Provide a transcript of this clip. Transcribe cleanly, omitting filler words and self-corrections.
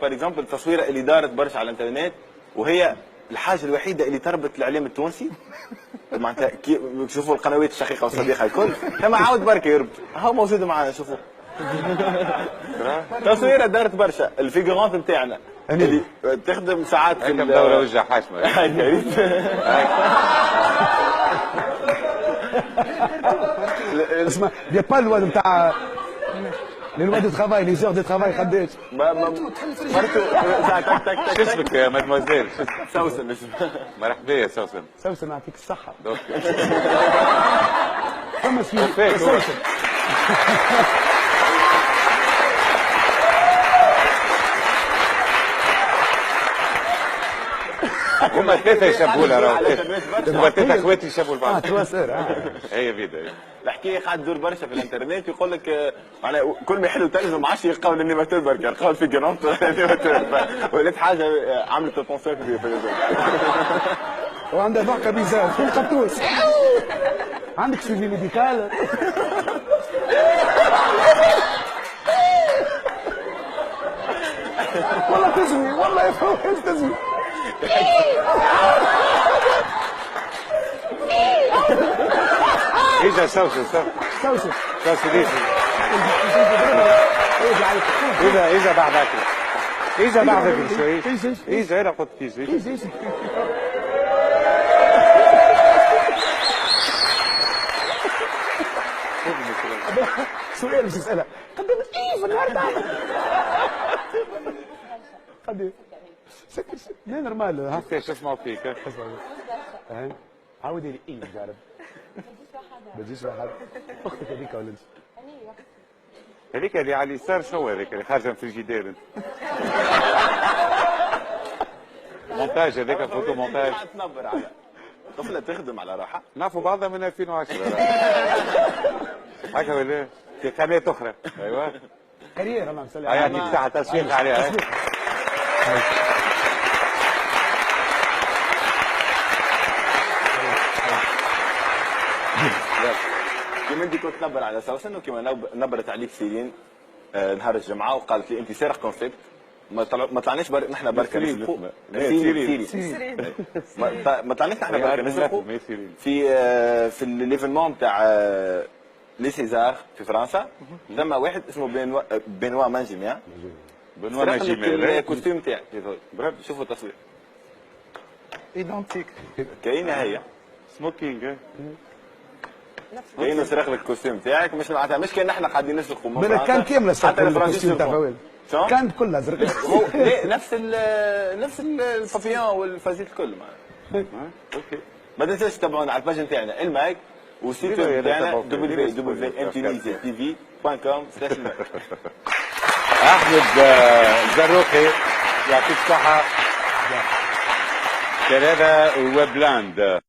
بار اكزومبل التصويره اللي دارت برشا على الانترنت وهي الحاجه الوحيده اللي تربط الاعلام التونسي معناتها شوفوا القنوات الشقيقه والصديقه الكل كما عاود برك يربط هاو موجود معنا شوفوا تصويره دارت برشا الفيجورانت نتاعنا اللي تخدم ساعات هيك مدوره وجه حاشمه اسمع دي با الواد نتاع الواد دو ترافاي لي زور دو ترافاي قداش مرتو شو اسمك يا مادموزيل؟ شو اسمك؟ سوسن مرحبا يا سوسن. سوسن يعطيك الصحة. فما فيك سوسن. هما ثلاثة يشبهوا لها راهو. هما ثلاثة اخواتي يشبهوا لبعض. تواسر هي بيدا. الحكايه قاعد تدور برشا في الانترنت يقول لك معناها كل ما يحلوا تلفزيون ما عادش يلقاو الانيماتور برك يلقاو في جرونت الانيماتور ولات حاجه عملت تونسيون كبير في الجو. وعندها ضحكه بيزار في القطوس عندك سيفي ميديكال والله تزوي والله يفهم تزوي اجا سوسن سوسن اجا بعدك اجا بعدك بشوي اجا انا قلت كيجي سؤال مش اسالها قدام ايه النهارده قدام لا نورمال ها كيفاش اسمعوا فيك عاودي لي ايه جارب ما تجيش واحد اختك هذيك ولا انت؟ هذيك اللي على اليسار شو هذيك اللي خارجه من الفريجيدير انت مونتاج هذاك فوتو مونتاج تنبر على طفله تخدم على راحه نعرفوا بعضها من 2010 هكا ولا في قناه اخرى ايوه كارير الله مسلم يعني بتاع تسويق عليها كيما انت كنت تنبر على سوسن وكيما نبرت عليك سيرين نهار الجمعه وقالت لي انت سارق كونسيبت ما طلعناش نحن بركه نسبقوا سيرين ما طلعناش نحن بركه نسبقوا في الليفينمون تاع لي سيزار في فرنسا ثم واحد اسمه بنوا مانجيميا بنوا مانجيميا الكوستيم تاعي شوفوا التصوير ايدونتيك كاينه هي سموكينج كاينه سرق لك الكوستيم تاعك مش معناتها مش كان احنا قاعدين نسرقوا من كان كامله سرقوا الكوستيم تاع فويل كانت كلها زرقاء نفس البابيون والفازيت الكل اوكي ما تنساش تتابعونا على الباج نتاعنا الماك والسيت نتاعنا www.mtneztv.com احمد زروقي يعطيك الصحه كندا وبلاند